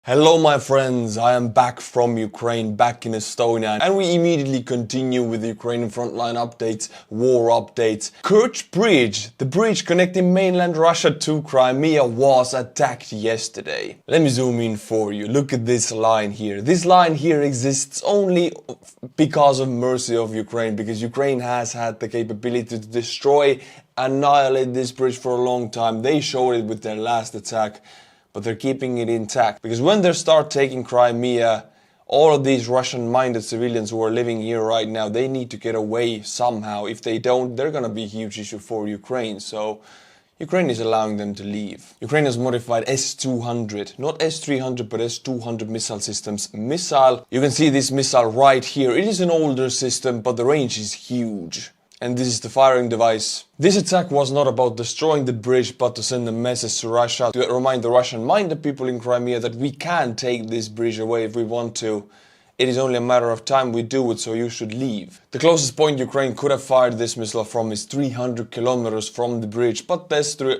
Hello my friends, I am back from Ukraine, back in Estonia, and we immediately continue with the Ukrainian frontline updates, war updates. Kerch Bridge, the bridge connecting mainland Russia to Crimea, was attacked yesterday. Let me zoom in for you, look at this line here. This line here exists only because of mercy of Ukraine, because Ukraine has had the capability to destroy, annihilate this bridge for a long time. They showed it with their last attack. But they're keeping it intact, because when they start taking Crimea, all of these Russian-minded civilians who are living here right now, they need to get away somehow. If they don't, they're gonna be a huge issue for Ukraine. So Ukraine is allowing them to leave. Ukraine has modified S-200, not S-300 but S-200 missile systems. You can see this missile right here. It is an older system, but the range is huge. And this is the firing device. This attack was not about destroying the bridge, but to send a message to Russia, to remind the Russian-minded people in Crimea that we can take this bridge away if we want to. It is only a matter of time we do it, so you should leave. The closest point Ukraine could have fired this missile from is 300 kilometers from the bridge, but the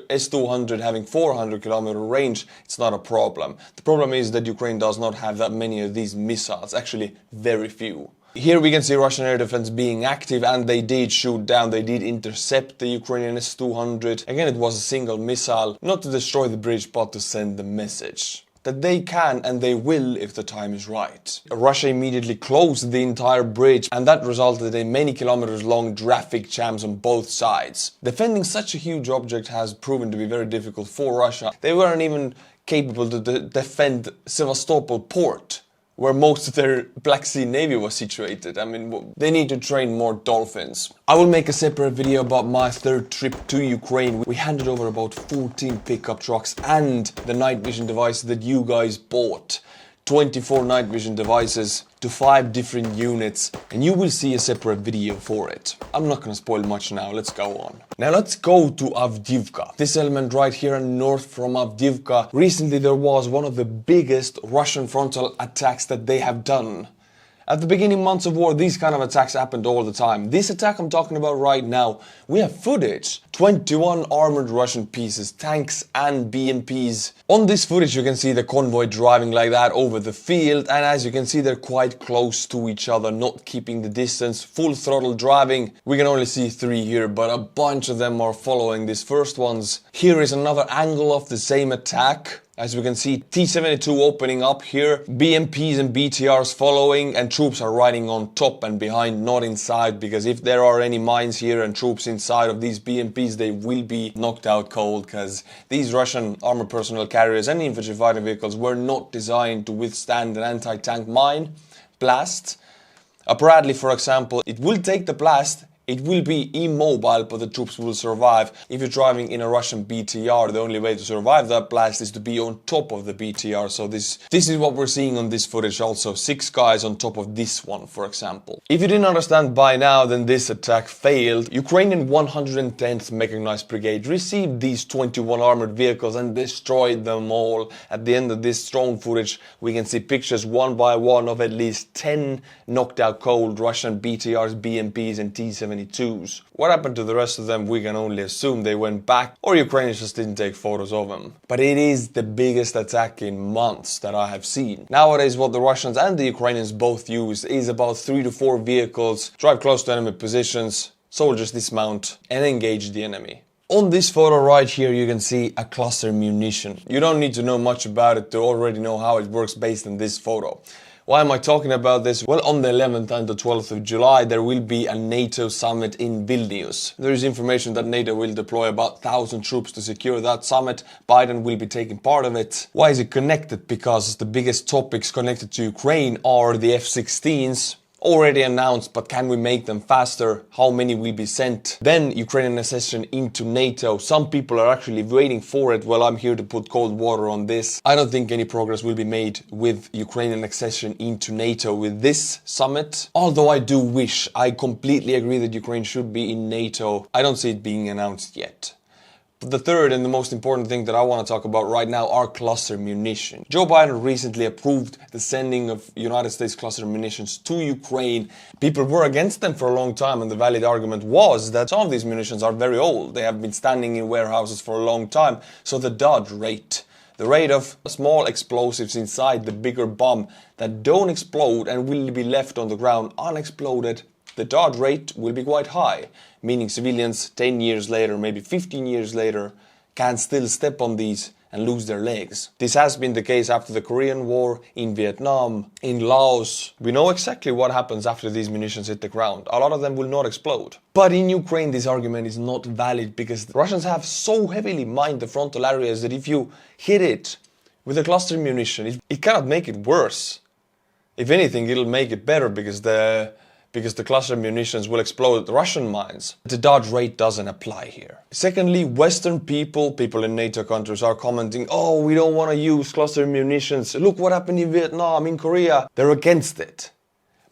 S-200 having 400 kilometer range, it's not a problem. The problem is that Ukraine does not have that many of these missiles, actually very few. Here we can see Russian air defense being active, and they did shoot down, they did intercept the Ukrainian S-200. Again, it was a single missile, not to destroy the bridge, but to send the message that they can and they will if the time is right. Russia immediately closed the entire bridge, and that resulted in many kilometers long traffic jams on both sides. Defending such a huge object has proven to be very difficult for Russia. They weren't even capable to defend Sevastopol port, where most of their Black Sea Navy was situated. I mean, they need to train more dolphins. I will make a separate video about my third trip to Ukraine. We handed over about 14 pickup trucks and the night vision devices that you guys bought. 24 night vision devices to 5 different units, and you will see a separate video for it. I'm not gonna spoil much now, let's go on. Now let's go to Avdiivka. This element right here north from Avdiivka. Recently there was one of the biggest Russian frontal attacks that they have done. At the beginning months of war, these kind of attacks happened all the time. This attack I'm talking about right now, we have footage. 21 armored Russian pieces, tanks and BMPs. On this footage you can see the convoy driving like that over the field, and as you can see they're quite close to each other, not keeping the distance, full throttle driving. We can only see 3 here, but a bunch of them are following these first ones. Here is another angle of the same attack. As we can see, T-72 opening up here, BMPs and BTRs following, and troops are riding on top and behind, not inside, because if there are any mines here and troops inside of these BMPs, they will be knocked out cold, because these Russian armored personnel carriers and infantry fighting vehicles were not designed to withstand an anti-tank mine blast. A Bradley, for example, it will take the blast. It will be immobile, but the troops will survive. If you're driving in a Russian BTR, the only way to survive that blast is to be on top of the BTR. So this is what we're seeing on this footage also. 6 guys on top of this one, for example. If you didn't understand by now, then this attack failed. Ukrainian 110th Mechanized Brigade received these 21 armored vehicles and destroyed them all. At the end of this strong footage, we can see pictures one by one of at least 10 knocked out cold Russian BTRs, BMPs and T-72. What happened to the rest of them, we can only assume they went back, or Ukrainians just didn't take photos of them. But it is the biggest attack in months that I have seen. Nowadays what the Russians and the Ukrainians both use is about 3 to 4 vehicles, drive close to enemy positions, soldiers dismount and engage the enemy. On this photo right here you can see a cluster munition. You don't need to know much about it to already know how it works based on this photo. Why am I talking about this? Well, on the 11th and the 12th of July there will be a NATO summit in Vilnius. There is information that NATO will deploy about 1,000 troops to secure that summit. Biden will be taking part of it. Why is it connected? Because the biggest topics connected to Ukraine are the F-16s. Already announced, but can we make them faster? How many will be sent? Then Ukrainian accession into NATO. Some people are actually waiting for it. Well, I'm here to put cold water on this. I don't think any progress will be made with Ukrainian accession into NATO with this summit. Although I do wish, I completely agree that Ukraine should be in NATO. I don't see it being announced yet. But the third and the most important thing that I want to talk about right now are cluster munition. Joe Biden recently approved the sending of United States cluster munitions to Ukraine. People were against them for a long time, and the valid argument was that some of these munitions are very old. They have been standing in warehouses for a long time, so the dud rate, the rate of small explosives inside the bigger bomb that don't explode and will be left on the ground unexploded, the dot rate will be quite high, meaning civilians 10 years later, maybe 15 years later, can still step on these and lose their legs. This has been the case after the Korean War, in Vietnam, in Laos. We know exactly what happens after these munitions hit the ground. A lot of them will not explode. But in Ukraine this argument is not valid because the Russians have so heavily mined the frontal areas that if you hit it with a cluster munition, it cannot make it worse. If anything, it'll make it better because the cluster munitions will explode the Russian mines. The dodge rate doesn't apply here. Secondly, Western people in NATO countries are commenting, oh, we don't want to use cluster munitions. Look what happened in Vietnam, in Korea. They're against it.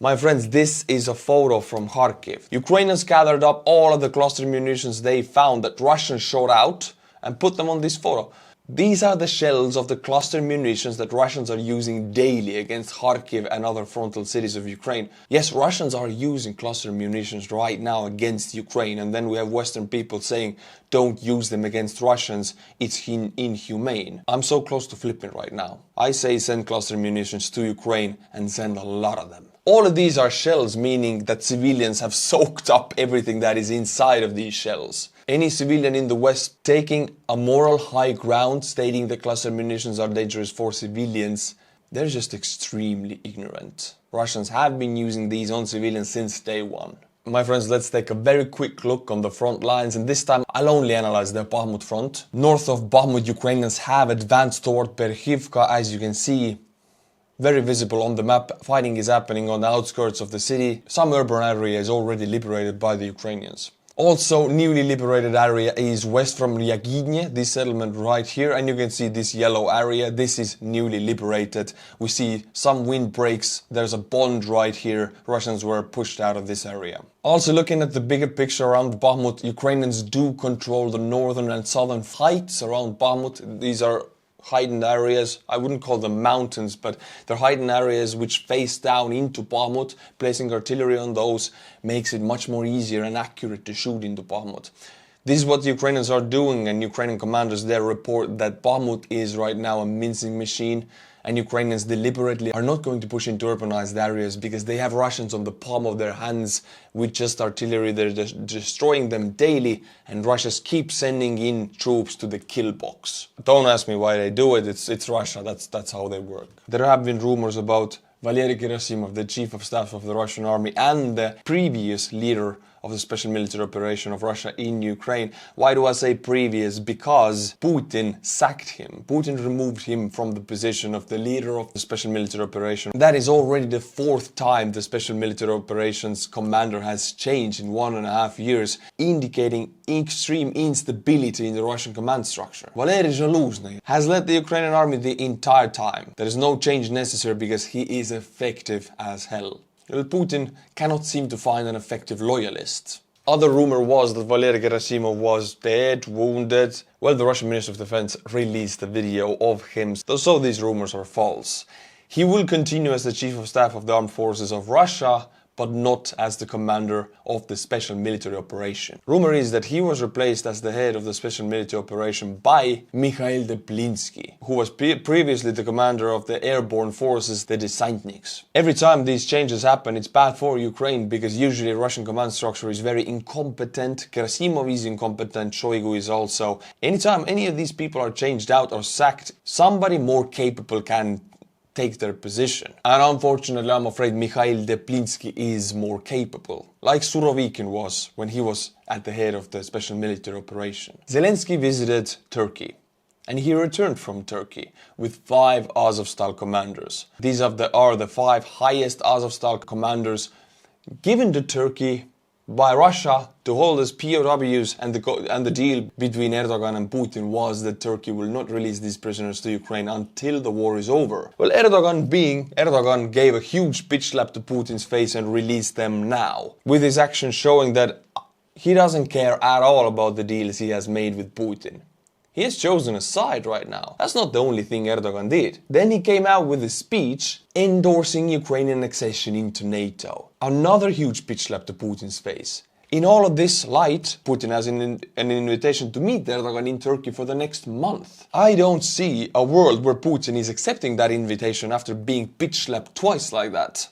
My friends, this is a photo from Kharkiv. Ukrainians gathered up all of the cluster munitions they found that Russians shot out and put them on this photo. These are the shells of the cluster munitions that Russians are using daily against Kharkiv and other frontal cities of Ukraine. Yes, Russians are using cluster munitions right now against Ukraine, and then we have Western people saying, don't use them against Russians, it's inhumane. I'm so close to flipping right now. I say send cluster munitions to Ukraine and send a lot of them. All of these are shells, meaning that civilians have soaked up everything that is inside of these shells. Any civilian in the West taking a moral high ground stating that cluster munitions are dangerous for civilians, they're just extremely ignorant. Russians have been using these on civilians since day one. My friends, let's take a very quick look on the front lines, and this time I'll only analyze the Bakhmut front. North of Bakhmut, Ukrainians have advanced toward Berkhivka, as you can see. Very visible on the map, fighting is happening on the outskirts of the city. Some urban area is already liberated by the Ukrainians. Also, newly liberated area is west from Ryagidne, this settlement right here, and you can see this yellow area. This is newly liberated. We see some windbreaks. There's a pond right here. Russians were pushed out of this area. Also, looking at the bigger picture around Bakhmut, Ukrainians do control the northern and southern heights around Bakhmut. These are hidden areas. I wouldn't call them mountains, but they're hidden areas which face down into Bakhmut. Placing artillery on those makes it much more easier and accurate to shoot into Bakhmut. This is what the Ukrainians are doing, and Ukrainian commanders there report that Bakhmut is right now a mincing machine, and Ukrainians deliberately are not going to push into urbanized areas because they have Russians on the palm of their hands with just artillery. They're destroying them daily, and Russia keeps sending in troops to the kill box. Don't ask me why they do it. It's Russia. That's how they work. There have been rumors about Valery Gerasimov, the chief of staff of the Russian army and the previous leader of the special military operation of Russia in Ukraine. Why do I say previous? Because Putin sacked him. Putin removed him from the position of the leader of the special military operation. That is already the fourth time the special military operations commander has changed in 1.5 years, indicating extreme instability in the Russian command structure. Valery Zaluzhny has led the Ukrainian army the entire time. There is no change necessary because he is effective as hell. Putin cannot seem to find an effective loyalist. Other rumor was that Valery Gerasimov was dead, wounded. Well, the Russian Minister of Defense released a video of him, so these rumors are false. He will continue as the Chief of Staff of the Armed Forces of Russia, but not as the commander of the special military operation. Rumor is that he was replaced as the head of the special military operation by Mikhail Deplinsky, who was previously the commander of the airborne forces, the Desantniks. Every time these changes happen, it's bad for Ukraine because usually Russian command structure is very incompetent. Gerasimov is incompetent, Shoigu is also. Anytime any of these people are changed out or sacked, somebody more capable can take their position. And unfortunately, I'm afraid Mikhail Deplinsky is more capable, like Surovikin was when he was at the head of the special military operation. Zelensky visited Turkey, and he returned from Turkey with 5 Azovstal commanders. These are the 5 highest Azovstal commanders given to Turkey by Russia to hold as POWs, and the deal between Erdogan and Putin was that Turkey will not release these prisoners to Ukraine until the war is over. Well, Erdogan gave a huge bitch slap to Putin's face and released them now, with his actions showing that he doesn't care at all about the deals he has made with Putin. He has chosen a side right now. That's not the only thing Erdogan did. Then he came out with a speech endorsing Ukrainian accession into NATO. Another huge bitch slap to Putin's face. In all of this light, Putin has an invitation to meet Erdogan in Turkey for the next month. I don't see a world where Putin is accepting that invitation after being pitch-slapped twice like that.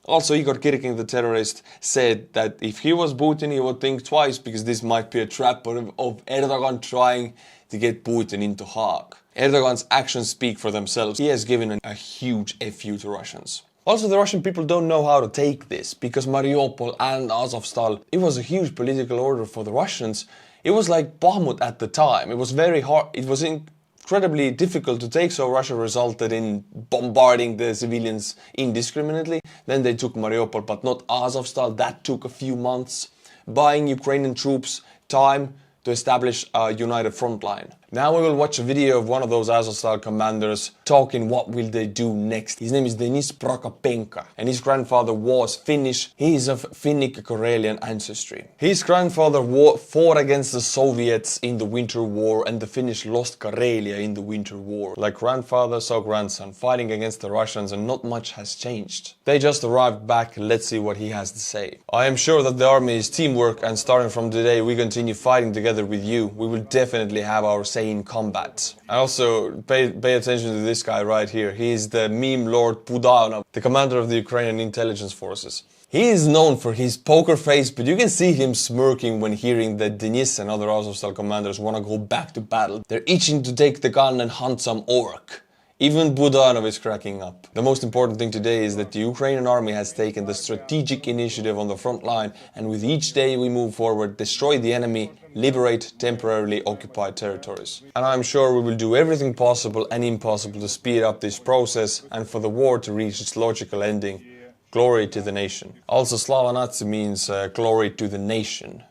Also, Igor Kirkin, the terrorist, said that if he was Putin, he would think twice because this might be a trap of Erdogan trying to get Putin into Hague. Erdogan's actions speak for themselves. He has given a huge FU to Russians. Also, the Russian people don't know how to take this, because Mariupol and Azovstal, it was a huge political order for the Russians. It was like Bakhmut at the time. It was very hard, it was incredibly difficult to take, so Russia resulted in bombarding the civilians indiscriminately. Then they took Mariupol, but not Azovstal. That took a few months, buying Ukrainian troops time to establish a united front line. Now we will watch a video of one of those Azovstal commanders talking what will they do next. His name is Denis Prokopenko and his grandfather was Finnish. He is of Finnic-Karelian ancestry. His grandfather fought against the Soviets in the Winter War and the Finnish lost Karelia in the Winter War. Like grandfather, so grandson, fighting against the Russians, and not much has changed. They just arrived back. Let's see what he has to say. I am sure that the army is teamwork, and starting from today we continue fighting together with you. We will definitely have our say in combat. And also pay attention to this guy right here. He is the meme lord Budanov, the commander of the Ukrainian intelligence forces. He is known for his poker face, but you can see him smirking when hearing that Denis and other Azovstal commanders want to go back to battle. They're itching to take the gun and hunt some orc. Even Budanov is cracking up. The most important thing today is that the Ukrainian army has taken the strategic initiative on the front line, and with each day we move forward, destroy the enemy, liberate temporarily occupied territories. And I'm sure we will do everything possible and impossible to speed up this process and for the war to reach its logical ending. Glory to the nation. Also, Slava Nazi means glory to the nation.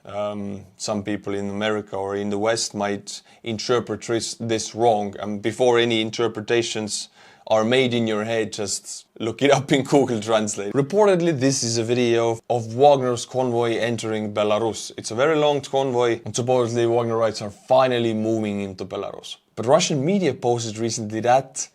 Some people in America or in the West might interpret this wrong. And before any interpretations are made in your head, just look it up in Google Translate. Reportedly, this is a video of Wagner's convoy entering Belarus. It's a very long convoy, and supposedly Wagnerites are finally moving into Belarus. But Russian media posted recently that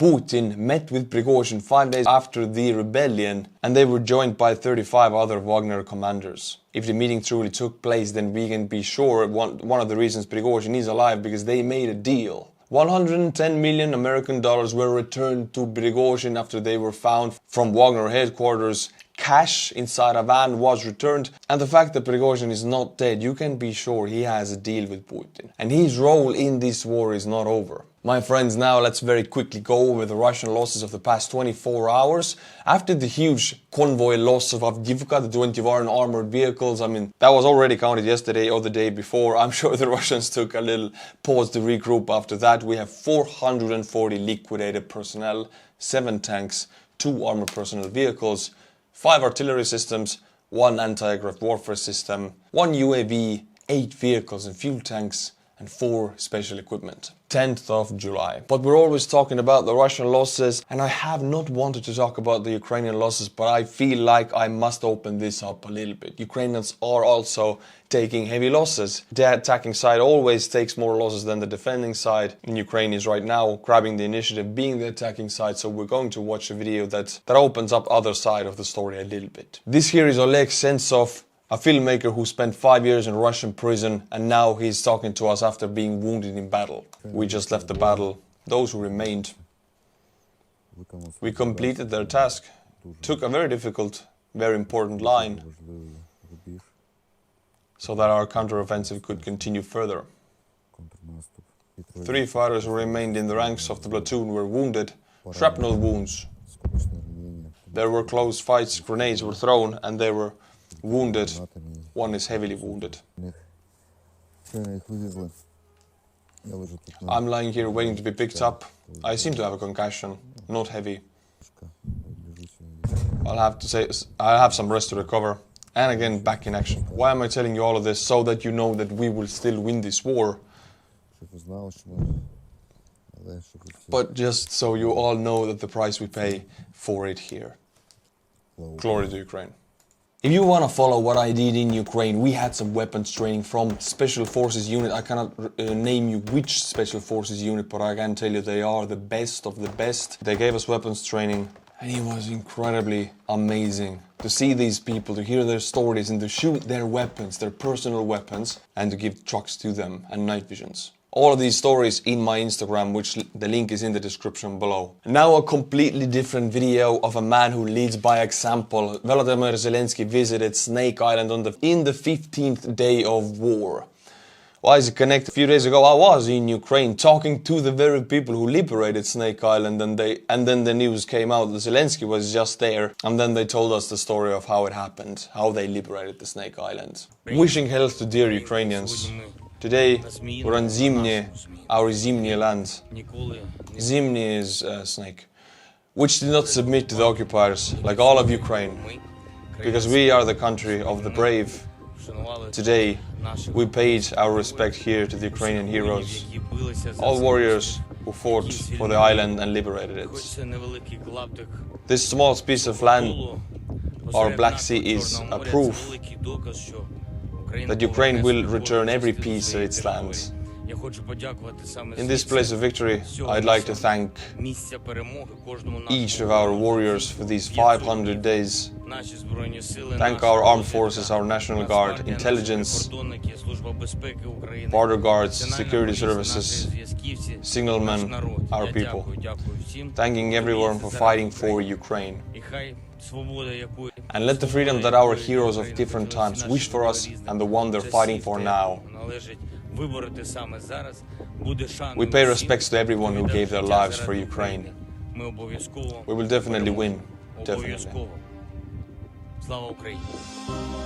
Putin met with Prigozhin 5 days after the rebellion, and they were joined by 35 other Wagner commanders. If the meeting truly took place, then we can be sure one of the reasons Prigozhin is alive, because they made a deal. 110 million American dollars were returned to Prigozhin after they were found from Wagner headquarters. Cash inside a van was returned, and the fact that Prigozhin is not dead, you can be sure he has a deal with Putin. And his role in this war is not over. My friends, now let's very quickly go over the Russian losses of the past 24 hours. After the huge convoy loss of Avdiivka, the 21 armored vehicles, I mean, that was already counted yesterday or the day before. I'm sure the Russians took a little pause to regroup after that. We have 440 liquidated personnel, 7 tanks, 2 armored personnel vehicles, 5 artillery systems, 1 anti-aircraft warfare system, 1 UAV, 8 vehicles and fuel tanks, and 4 special equipment. 10th of July. But we're always talking about the Russian losses, and I have not wanted to talk about the Ukrainian losses, but I feel like I must open this up a little bit. Ukrainians are also taking heavy losses. The attacking side always takes more losses than the defending side, and Ukraine is right now grabbing the initiative, being the attacking side, so we're going to watch a video that opens up other side of the story a little bit. This here is Oleg Sentsov, a filmmaker who spent 5 years in Russian prison, and now he's talking to us after being wounded in battle. We just left the battle. Those who remained, we completed their task. Took a very difficult, very important line, so that our counteroffensive could continue further. 3 fighters who remained in the ranks of the platoon were wounded, shrapnel wounds. There were close fights, grenades were thrown, and they were wounded. 1 is heavily wounded. I'm lying here waiting to be picked up. I seem to have a concussion, not heavy. I'll have some rest to recover. And again, back in action. Why am I telling you all of this? So that you know that we will still win this war. But just so you all know that the price we pay for it here. Glory to Ukraine. If you want to follow what I did in Ukraine, we had some weapons training from Special Forces unit. I cannot name you which Special Forces unit, but I can tell you they are the best of the best. They gave us weapons training, And it was incredibly amazing to see these people, to hear their stories and to shoot their weapons, their personal weapons, and to give trucks to them and night visions. All of these stories in my Instagram, which the link is in the description below. Now a completely different video of a man who leads by example. Volodymyr Zelensky visited Snake Island in the 15th day of war. Why is it connected? A few days ago I was in Ukraine talking to the very people who liberated Snake Island, and then the news came out that Zelensky was just there, and then they told us the story of how it happened, how they liberated the Snake Island. Wishing health to dear Ukrainians. Today we're on Zimnie, our Zimnie land. Zimnie is a snake, which did not submit to the occupiers like all of Ukraine, because we are the country of the brave. Today we paid our respect here to the Ukrainian heroes, all warriors who fought for the island and liberated it. This small piece of land, our Black Sea, is a proof that Ukraine will return every piece of its land. In this place of victory, I'd like to thank each of our warriors for these 500 days. Thank our armed forces, our National Guard, intelligence, border guards, security services, signalmen, our people. Thanking everyone for fighting for Ukraine. And let the freedom that our heroes of different times wish for us and the one they're fighting for now. We pay respects to everyone who gave their lives for Ukraine. We will definitely win. Definitely. Slava Ukraini.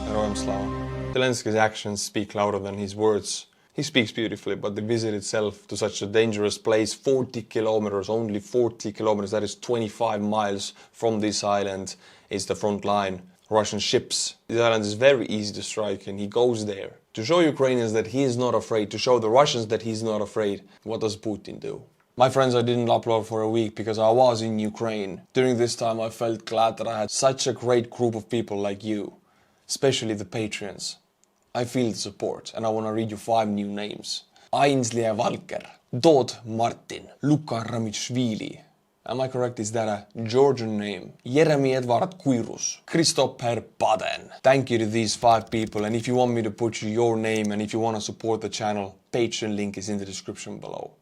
Heroям Slava. Zelensky's actions speak louder than his words. He speaks beautifully, but the visit itself to such a dangerous place, 40 kilometers, only 40 kilometers, that is 25 miles from this island, is the front line. Russian ships. This island is very easy to strike, and he goes there to show Ukrainians that he is not afraid, to show the Russians that he's not afraid. What does Putin do? My friends, I didn't upload for a week because I was in Ukraine. During this time I felt glad that I had such a great group of people like you, especially the patrons. I feel the support, and I want to read you 5 new names. Ainslie Valker, Dod Martin, Luka Ramishvili. Am I correct? Is that a Georgian name? Jeremy Edvard Kuirus, Christopher Paden. Thank you to these 5 people, and if you want me to put your name and if you want to support the channel, Patreon link is in the description below.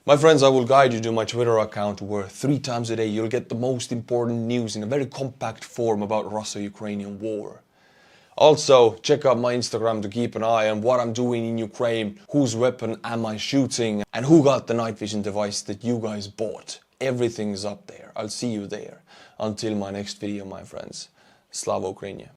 My friends, I will guide you to my Twitter account where 3 times a day you'll get the most important news in a very compact form about Russia-Ukrainian war. Also, check out my Instagram to keep an eye on what I'm doing in Ukraine, whose weapon am I shooting, and who got the night vision device that you guys bought. Everything is up there. I'll see you there. Until my next video, my friends. Slava Ukraini.